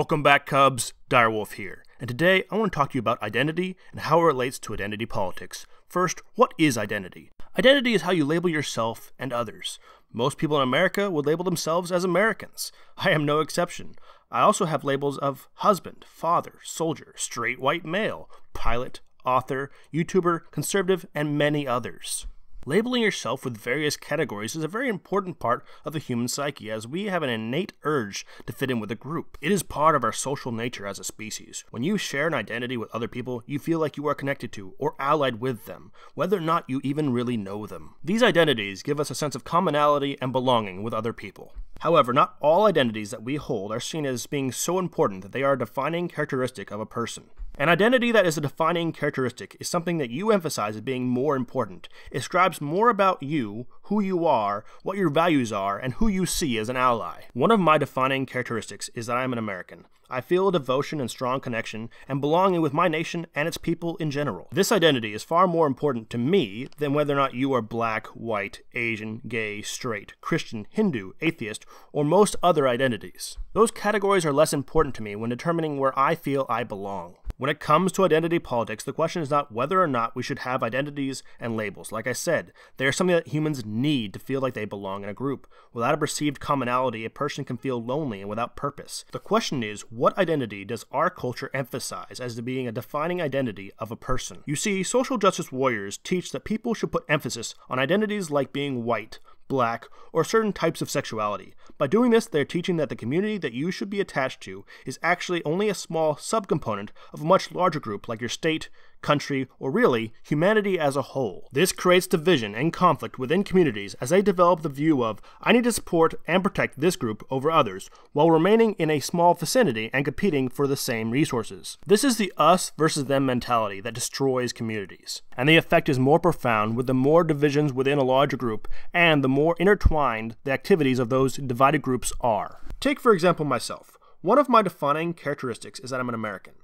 Welcome back, Cubs. Direwolf here, and today I want to talk to you about identity and how it relates to identity politics. First, what is identity? Identity is how you label yourself and others. Most people in America would label themselves as Americans. I am no exception. I also have labels of husband, father, soldier, straight white male, pilot, author, YouTuber, conservative, and many others. Labeling yourself with various categories is a very important part of the human psyche, as we have an innate urge to fit in with a group. It is part of our social nature as a species. When you share an identity with other people, you feel like you are connected to or allied with them, whether or not you even really know them. These identities give us a sense of commonality and belonging with other people. However, not all identities that we hold are seen as being so important that they are a defining characteristic of a person. An identity that is a defining characteristic is something that you emphasize as being more important. It describes more about you, who you are, what your values are, and who you see as an ally. One of my defining characteristics is that I am an American. I feel a devotion and strong connection and belonging with my nation and its people in general. This identity is far more important to me than whether or not you are black, white, Asian, gay, straight, Christian, Hindu, atheist, or most other identities. Those categories are less important to me when determining where I feel I belong. When it comes to identity politics, the question is not whether or not we should have identities and labels. Like I said, they are something that humans need to feel like they belong in a group. Without a perceived commonality, a person can feel lonely and without purpose. The question is, what identity does our culture emphasize as being a defining identity of a person? You see, social justice warriors teach that people should put emphasis on identities like being white, black, or certain types of sexuality. By doing this, they're teaching that the community that you should be attached to is actually only a small subcomponent of a much larger group like your state, country, or really, humanity as a whole. This creates division and conflict within communities as they develop the view of, I need to support and protect this group over others, while remaining in a small vicinity and competing for the same resources. This is the us versus them mentality that destroys communities. And the effect is more profound with the more divisions within a larger group, and the more intertwined the activities of those divided groups are. Take, for example, myself. One of my defining characteristics is that I'm an American.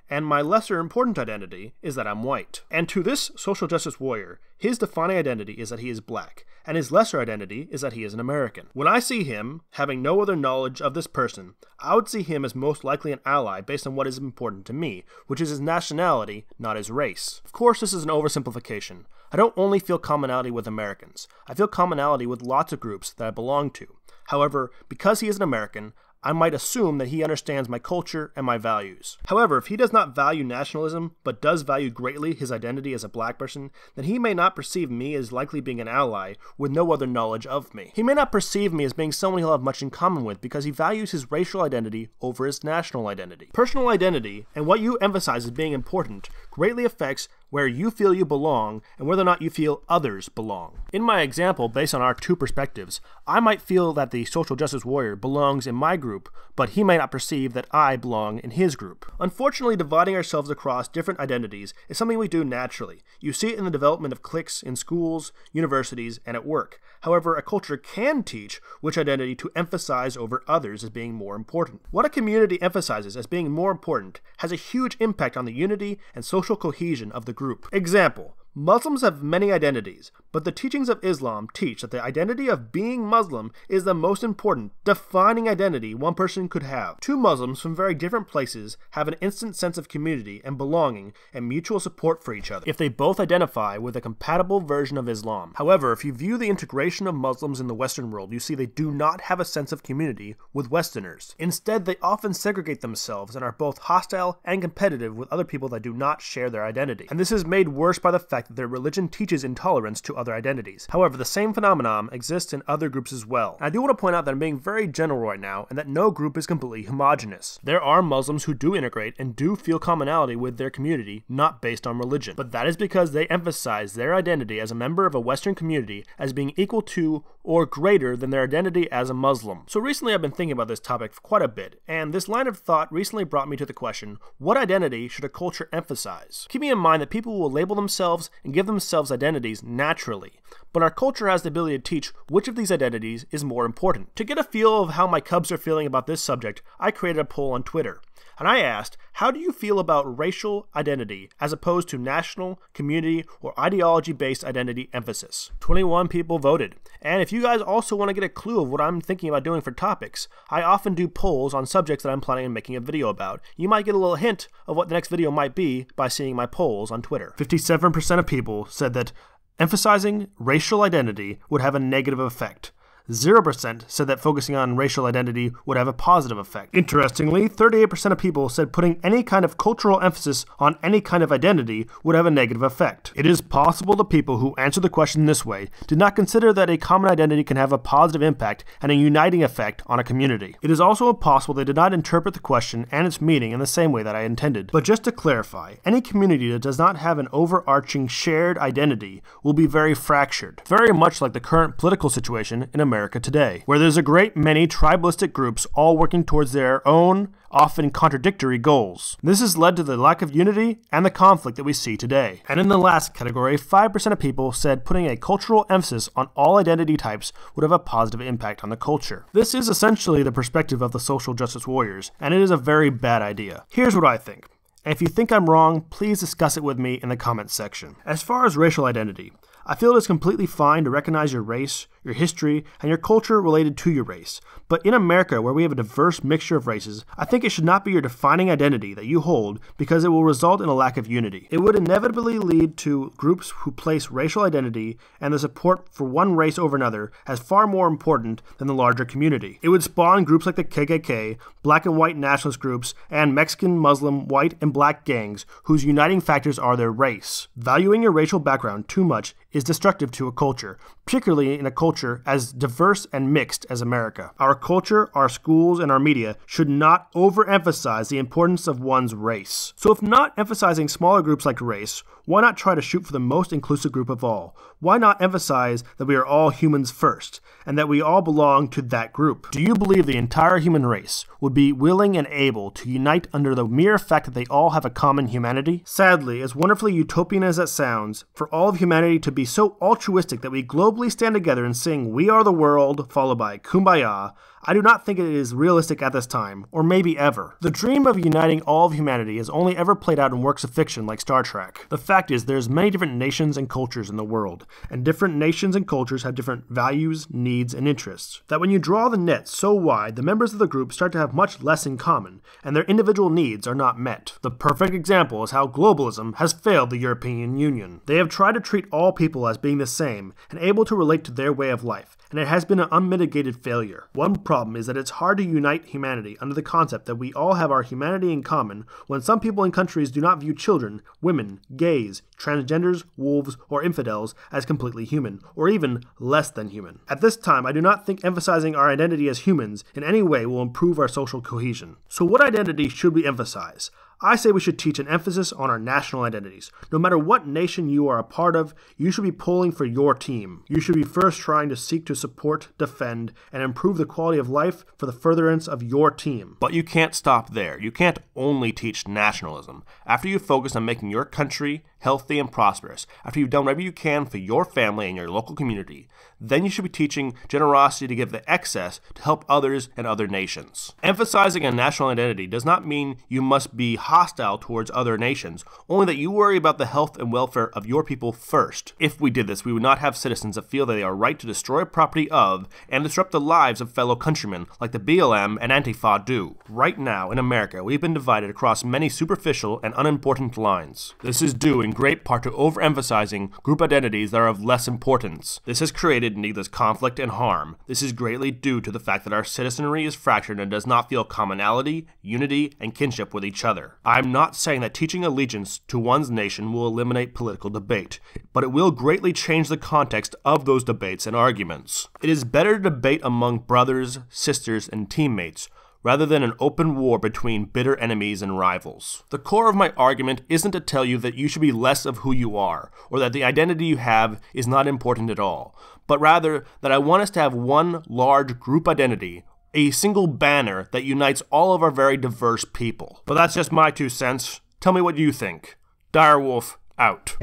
And my lesser important identity is that I'm white. And to this social justice warrior, his defining identity is that he is black, and his lesser identity is that he is an American. When I see him, having no other knowledge of this person, I would see him as most likely an ally based on what is important to me, which is his nationality, not his race. Of course, this is an oversimplification. I don't only feel commonality with Americans. I feel commonality with lots of groups that I belong to. However, because he is an American, I might assume that he understands my culture and my values. However, if he does not value nationalism, but does value greatly his identity as a black person, then he may not perceive me as likely being an ally with no other knowledge of me. He may not perceive me as being someone he'll have much in common with because he values his racial identity over his national identity. Personal identity, and what you emphasize as being important, greatly affects where you feel you belong and whether or not you feel others belong. In my example, based on our two perspectives, I might feel that the social justice warrior belongs in my group, but he may not perceive that I belong in his group. Unfortunately, dividing ourselves across different identities is something we do naturally. You see it in the development of cliques in schools, universities, and at work. However, a culture can teach which identity to emphasize over others as being more important. What a community emphasizes as being more important has a huge impact on the unity and social cohesion of the group. Example: Muslims have many identities, but the teachings of Islam teach that the identity of being Muslim is the most important, defining identity one person could have. Two Muslims from very different places have an instant sense of community and belonging and mutual support for each other if they both identify with a compatible version of Islam. However, if you view the integration of Muslims in the Western world, you see they do not have a sense of community with Westerners. Instead, they often segregate themselves and are both hostile and competitive with other people that do not share their identity. And this is made worse by the fact that their religion teaches intolerance to other identities. However, the same phenomenon exists in other groups as well. And I do want to point out that I'm being very general right now, and that no group is completely homogenous. There are Muslims who do integrate and do feel commonality with their community, not based on religion. But that is because they emphasize their identity as a member of a Western community as being equal to or greater than their identity as a Muslim. So recently I've been thinking about this topic for quite a bit, and this line of thought recently brought me to the question, what identity should a culture emphasize? Keeping in mind that people will label themselves and give themselves identities naturally, but our culture has the ability to teach which of these identities is more important. To get a feel of how my Cubs are feeling about this subject, I created a poll on Twitter. And I asked, how do you feel about racial identity as opposed to national, community, or ideology-based identity emphasis? 21 people voted. And if you guys also want to get a clue of what I'm thinking about doing for topics, I often do polls on subjects that I'm planning on making a video about. You might get a little hint of what the next video might be by seeing my polls on Twitter. 57% of people said that emphasizing racial identity would have a negative effect. 0% said that focusing on racial identity would have a positive effect. Interestingly, 38% of people said putting any kind of cultural emphasis on any kind of identity would have a negative effect. It is possible the people who answered the question this way did not consider that a common identity can have a positive impact and a uniting effect on a community. It is also possible they did not interpret the question and its meaning in the same way that I intended. But just to clarify, any community that does not have an overarching shared identity will be very fractured, very much like the current political situation in America today, where there's a great many tribalistic groups all working towards their own, often contradictory goals. This has led to the lack of unity and the conflict that we see today. And in the last category, 5% of people said putting a cultural emphasis on all identity types would have a positive impact on the culture. This is essentially the perspective of the social justice warriors, and it is a very bad idea. Here's what I think. And if you think I'm wrong, please discuss it with me in the comments section. As far as racial identity, I feel it is completely fine to recognize your race, your history, and your culture related to your race. But in America, where we have a diverse mixture of races, I think it should not be your defining identity that you hold because it will result in a lack of unity. It would inevitably lead to groups who place racial identity and the support for one race over another as far more important than the larger community. It would spawn groups like the KKK, black and white nationalist groups, and Mexican, Muslim, white, and black gangs whose uniting factors are their race. Valuing your racial background too much is destructive to a culture, particularly in a culture as diverse and mixed as America. Our culture, our schools, and our media should not overemphasize the importance of one's race. So if not emphasizing smaller groups like race, why not try to shoot for the most inclusive group of all? Why not emphasize that we are all humans first, and that we all belong to that group? Do you believe the entire human race would be willing and able to unite under the mere fact that they all have a common humanity? Sadly, as wonderfully utopian as that sounds, for all of humanity to be so altruistic that we globally stand together and sing "We Are the World," followed by "Kumbaya," I do not think it is realistic at this time, or maybe ever. The dream of uniting all of humanity has only ever played out in works of fiction like Star Trek. The fact is, there's many different nations and cultures in the world, and different nations and cultures have different values, needs, and interests. That when you draw the net so wide, the members of the group start to have much less in common, and their individual needs are not met. The perfect example is how globalism has failed the European Union. They have tried to treat all people as being the same, and able to relate to their way of life, and it has been an unmitigated failure. One problem is that it's hard to unite humanity under the concept that we all have our humanity in common when some people in countries do not view children, women, gays, transgenders, wolves, or infidels as completely human, or even less than human. At this time, I do not think emphasizing our identity as humans in any way will improve our social cohesion. So what identity should we emphasize? I say we should teach an emphasis on our national identities. No matter what nation you are a part of, you should be pulling for your team. You should be first trying to seek to support, defend, and improve the quality of life for the furtherance of your team. But you can't stop there. You can't only teach nationalism. After you focus on making your country healthy and prosperous, after you've done whatever you can for your family and your local community, then you should be teaching generosity to give the excess to help others and other nations. Emphasizing a national identity does not mean you must be hostile towards other nations, only that you worry about the health and welfare of your people first. If we did this, we would not have citizens that feel that they are right to destroy property of and disrupt the lives of fellow countrymen like the BLM and Antifa do. Right now, in America, we've been divided across many superficial and unimportant lines. This is due in great part to overemphasizing group identities that are of less importance. This has created needless conflict and harm. This is greatly due to the fact that our citizenry is fractured and does not feel commonality, unity, and kinship with each other. I'm not saying that teaching allegiance to one's nation will eliminate political debate, but it will greatly change the context of those debates and arguments. It is better to debate among brothers, sisters, and teammates, rather than an open war between bitter enemies and rivals. The core of my argument isn't to tell you that you should be less of who you are, or that the identity you have is not important at all, but rather that I want us to have one large group identity, a single banner that unites all of our very diverse people. But that's just my 2 cents. Tell me what you think. Direwolf, out.